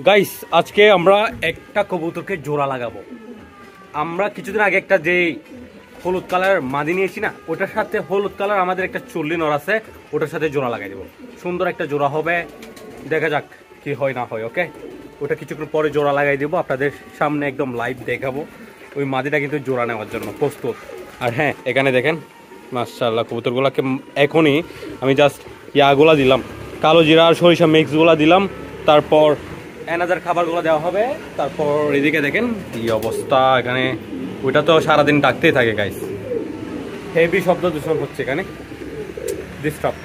Guys আজকে আমরা একটা কবুতরকে জোড়া লাগাবো। আমরা কিছুদিন আগে একটা যে হলুদ কালার মাদি নিয়েছি না, ওটার সাথে হলুদ কালার আমাদের একটা চল্লি নর আছে, ওটার সাথে জোড়া লাগাই দেবো। সুন্দর একটা জোড়া হবে, দেখা যাক কি হয় না হয়। ওকে, ওটা কিছুক্ষণ পরে জোড়া লাগাই দেবো, আপনাদের সামনে একদম লাইভ দেখাবো। ওই মাদিটা কিন্তু জোড়া নেওয়ার জন্য প্রস্তুত। আর হ্যাঁ, এখানে দেখেন মাশাআল্লাহ কবুতরগুলোকে এখনই আমি জাস্ট ইয়াগুলা দিলাম, কালো জিরা আর সরিষা মিক্সগুলা দিলাম, তারপর এনাদার খাবারগুলো দেওয়া হবে। তারপর এদিকে দেখেন কি অবস্থা, এখানে ওইটা তো সারাদিন ডাকতেই থাকে গাইস। হেভি শব্দ দূষণ হচ্ছে এখানে, ডিস্টার্ব।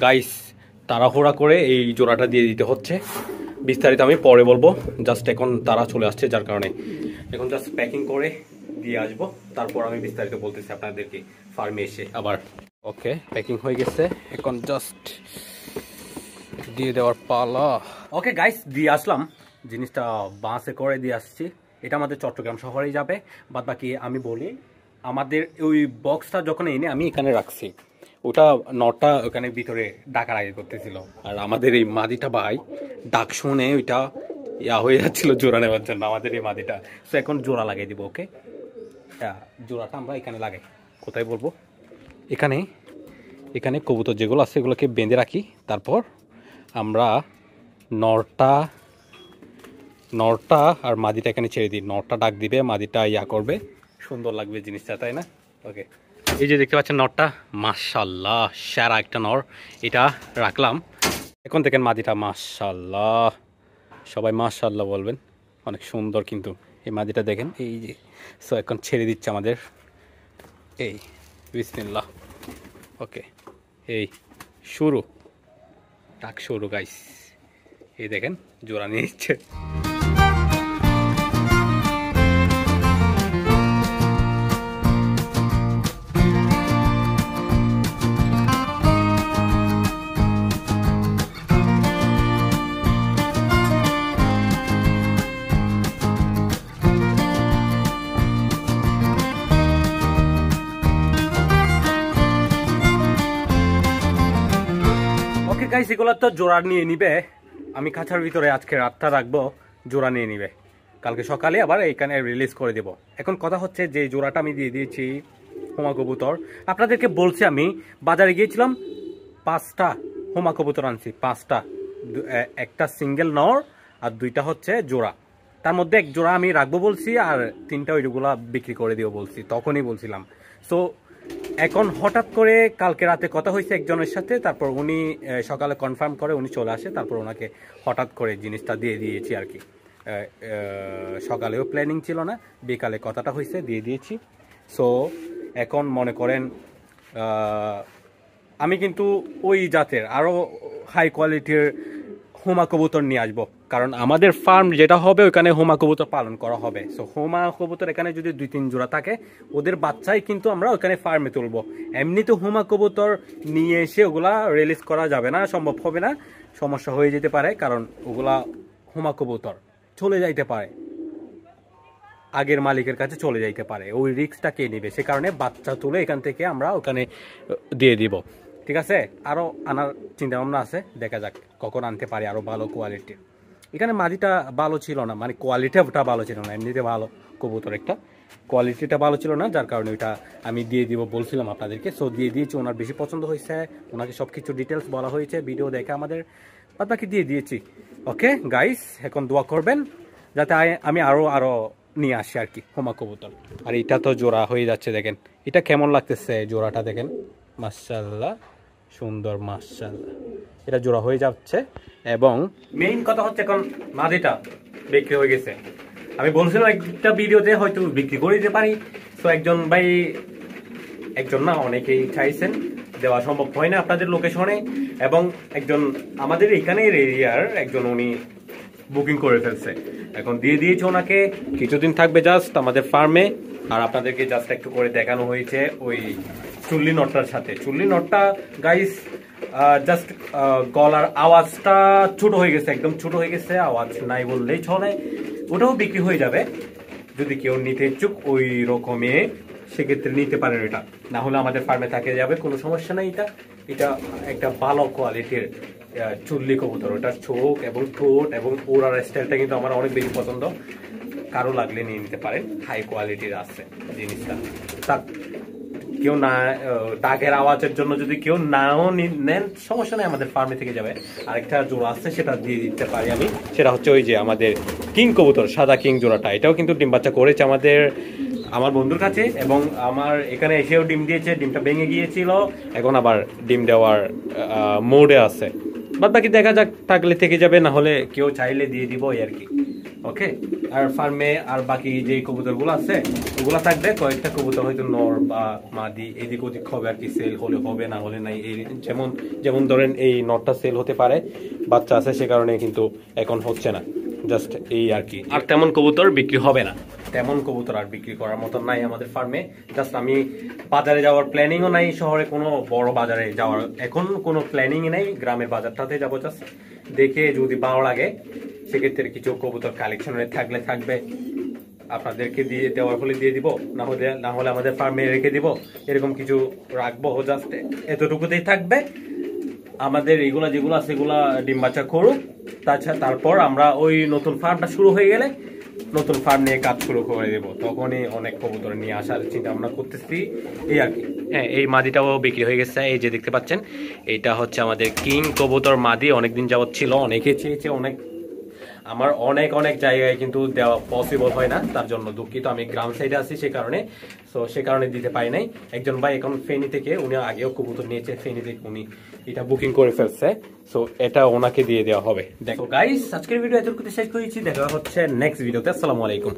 গাইস তাড়াহুড়া করে এই জোড়াটা দিয়ে দিতে হচ্ছে, বিস্তারিত আমি পরে বলবো। জাস্ট এখন তারা চলে আসছে, যার কারণে এখন জাস্ট প্যাকিং করে দিয়ে আসবো, তারপর আমি বিস্তারিত বলতেছি আপনাদেরকে ফার্মে এসে আবার। ওকে, প্যাকিং হয়ে গেছে, এখন জাস্ট দিয়ে দেওয়ার পালা। ওকে গাইস, দিয়ে আসলাম, জিনিসটা বাসে করে দিয়ে আসছি। এটা আমাদের চট্টগ্রাম শহরেই যাবে। বাদ বাকি আমি বলি, আমাদের ওই বক্সটা যখন এনে আমি এখানে রাখছি, ওটা নটা ওখানে ভিতরে ডাকাডাকি করতেছিল, আর আমাদের এই মাদিটা ভাই ডাক শুনে ওইটা ইয়া হয়ে যাচ্ছিল জোড়া নেওয়ার জন্য আমাদের এই মাদিটা। তো এখন জোড়া লাগাই দিব। ওকে, জোড়াটা আমরা এখানে লাগাই, কোথায় বলবো, এখানে এখানে কবুতর যেগুলো আছে এগুলোকে বেঁধে রাখি। তারপর আমরা নরটা আর মাদিটা এখানে ছেড়ে দিই। নরটা ডাক দিবে, মাদিটা ইয়া করবে, সুন্দর লাগবে জিনিসটা, তাই না? ওকে, এই যে দেখতে পাচ্ছেন নরটা, মাশাআল্লাহ সেরা একটা নর, এটা রাখলাম। এখন দেখেন মাদিটা, মাশাআল্লাহ, সবাই মাশাআল্লাহ বলবেন, অনেক সুন্দর কিন্তু এই মাদিটা দেখেন। এই যে সো এখন ছেড়ে দিচ্ছে আমাদের, এই বিসমিল্লাহ। ওকে, এই শুরু, ডাক শুরু গাইস। এই দেখেন জোড়া নিয়ে নিচ্ছে। গাইস এগুলো তো জোড়া নিয়ে নিবে, আমি খাঁচার ভিতরে আজকে রাতটা রাখবো, জোড়া নিয়ে নিবে, কালকে সকালে আবার এইখানে রিলিজ করে দেব। এখন কথা হচ্ছে যে জোড়াটা আমি দিয়ে দিয়েছি হোমা কবুতর। আপনাদেরকে বলছি, আমি বাজারে গিয়েছিলাম, 5টা হোমা কবুতর আনছি, 5টা, একটা সিঙ্গেল নর আর 2টা হচ্ছে জোড়া। তার মধ্যে এক জোড়া আমি রাখবো বলছি, আর 3টা ওইগুলা বিক্রি করে দিও বলছি, তখনই বলছিলাম। সো এখন হঠাৎ করে কালকে রাতে কথা হয়েছে একজনের সাথে, তারপর উনি সকালে কনফার্ম করে উনি চলে আসে, তারপর ওনাকে হঠাৎ করে জিনিসটা দিয়ে দিয়েছি আর কি। সকালেও প্ল্যানিং ছিল না, বিকালে কথাটা হয়েছে, দিয়ে দিয়েছি। সো এখন মনে করেন আমি কিন্তু ওই জাতের আরও হাই কোয়ালিটির হোমা কবুতর নিয়ে আসবো, কারণ আমাদের ফার্ম যেটা হবে ওখানে হোমা কবুতর পালন করা হবে। সো হোমা কবুতর এখানে যদি 2-3 জোড়া থাকে, ওদের বাচ্চাই কিন্তু আমরা ওখানে ফার্মে তুলবো। এমনি তো হোমা কবুতর নিয়ে এসে ওগুলা রিলিজ করা যাবে না, সম্ভব হবে না, সমস্যা হয়ে যেতে পারে, কারণ ওগুলা হোমা কবুতর চলে যাইতে পারে, আগের মালিকের কাছে চলে যাইতে পারে, ওই রিস্কটা কে নেবে, সে কারণে বাচ্চা তুলে এখান থেকে আমরা ওখানে দিয়ে দিব। ঠিক আছে, আরও আনার চিন্তা ভাবনা আছে, দেখা যাক কখন আনতে পারি আরও ভালো কোয়ালিটির। এখানে মাদিটা ভালো ছিল না, মানে কোয়ালিটিটা ভালো ছিল না, এমনিতে ভালো কবুতর, একটা কোয়ালিটিটা ভালো ছিল না, যার কারণে ওইটা আমি দিয়ে দিব বলছিলাম আপনাদেরকে। সো দিয়ে দিয়েছি, ওনার বেশি পছন্দ হয়েছে, ওনাকে সব কিছু ডিটেলস বলা হয়েছে, ভিডিও দেখে আমাদের বাকি দিয়ে দিয়েছি। ওকে গাইস, এখন দোয়া করবেন যাতে আমি আরও নিয়ে আসি আর কি হোমা কবুতর। আর এটা তো জোড়া হয়ে যাচ্ছে, দেখেন এটা কেমন লাগতেছে, জোড়াটা দেখেন, মাশাআল্লাহ সুন্দর, মাশাআল্লাহ এটা জোড়া হয়ে যাচ্ছে। এবং মেইন কথা হচ্ছে এখন মাদিটা বিক্রি হয়ে গেছে, আমি বলছিলাম একটা ভিডিওতে হয়তো বিক্রি করে দিতে পারি। তো একজন ভাই, একজন না অনেকেই চাইছেন, দেওয়া সম্ভব হয় না আপনাদের লোকেশনে, এবং একজন আমাদের এখানের এরিয়ার একজন উনি বুকিং করে ফেলছে, এখন দিয়ে দিয়েছে ওনাকে, কিছুদিন থাকবে জাস্ট আমাদের ফার্মে। আর আপনাদেরকে জাস্ট একটু করে দেখানো হয়েছে ওই চুল্লি নটটার সাথে। চুল্লি নটটা গাইস জাস্ট গলার আওয়াজটা ছোট হয়ে গেছে, একদম ছোট হয়ে গেছে, আওয়াজ নাই বললেই চলে। ওটাও বিক্রি হয়ে যাবে যদি কেউ নিতে ইচ্ছুক ওই রকমে, সেক্ষেত্রে নিতে পারেন। এটা না হলে আমাদের ফার্মে থাকে যাবে, কোনো সমস্যা নেই। এটা একটা ভালো কোয়ালিটির চুল্লি কবুতর। ওটার চোখ এবং ঠোঁট এবং ওড়ার স্টাইলটা কিন্তু আমার অনেক বেশি পছন্দ। কারো লাগলে নিয়ে নিতে পারেন, হাই কোয়ালিটির আছে জিনিসটা। কেউ না ডাকের আওয়াজের জন্য যদি কেউ নাও নেন সমস্যা নেই, আমাদের ফার্মে থেকে যাবে। আরেকটা জোড়া আছে সেটা দিয়ে দিতে পারি আমি, সেটা হচ্ছে ওই যে আমাদের কিং কবুতর, সাদা কিং জোড়াটা। এটাও কিন্তু ডিম বাচ্চা করেছে আমার বন্ধুর কাছে, এবং আমার এখানে এসেও ডিম দিয়েছে। ডিমটা ভেঙে গিয়েছিল, এখন আবার ডিম দেওয়ার মোডে আছে। বাদ বাকি দেখা যাক, থাকলে থেকে যাবে, না হলে কেউ চাইলে দিয়ে দিব এই আর কি। ওকে, আর ফার্মে আর বাকি যে কবুতরগুলো আছে ওগুলো থাকবে। কয়েকটা কবুতর হয়তো নর বা মাদি এদিক ওদিক হবে আর কি, সেল হলে হবে, না হলে নাই। এই যেমন ধরেন এই নরটা সেল হতে পারে, বাচ্চা আছে সে কারণে কিন্তু এখন হচ্ছে না, জাস্ট এই আর কি। আর তেমন কবুতর বিক্রি হবে না, তেমন কবুতর আর বিক্রি করার মতন নাই আমাদের ফার্মে। জাস্ট আমি বাজারে যাওয়ার প্ল্যানিংও নাই, শহরে কোনো বড় বাজারে যাওয়ার এখন কোনো প্ল্যানিংই নেই। গ্রামের বাজারটাতে যাবো, জাস্ট দেখে যদি ভালো লাগে সেক্ষেত্রে কিছু কবুতর কালেকশনে থাকবে, আপনাদেরকে দিয়ে দেওয়ার হলে দিয়ে দিব, না হলে আমাদের ফার্মে রেখে দিব, এরকম কিছু রাখবো। জাস্ট এতটুকুতেই থাকবে। আমাদের এগুলা যেগুলো আছে সেগুলা ডিম বাচ্চা করুক, তারপর আমরা ওই নতুন ফার্মটা শুরু হয়ে গেলে নতুন ফার্ম নিয়ে কাজ শুরু করে দেবো, তখনই অনেক কবুতর নিয়ে আসার চিন্তা ভাবনা করতেছি এই আর কি। হ্যাঁ, এই মাদিটাও বিক্রি হয়ে গেছে, এই যে দেখতে পাচ্ছেন এইটা হচ্ছে আমাদের কিং কবুতর মাদি। অনেকদিন যাবত ছিল, অনেকে চেয়েছে, আমার অনেক জায়গায় কিন্তু দেওয়া পসিবল হয় না, তার জন্য দুঃখিত। আমি গ্রাম সাইডে আছি সে কারণে দিতে পারি নাই। একজন ভাই এখন ফেনী থেকে, উনি আগেও কবুতর নিয়েছে ফেনী থেকে, উনি এটা বুকিং করে ফেলছে, সো এটা ওনাকে দিয়ে দেওয়া হবে। দেখো গাইস, আজকের ভিডিও এতটুকুতে শেষ করেছি, দেখা হচ্ছে নেক্সট ভিডিওতে। আসসালামু আলাইকুম।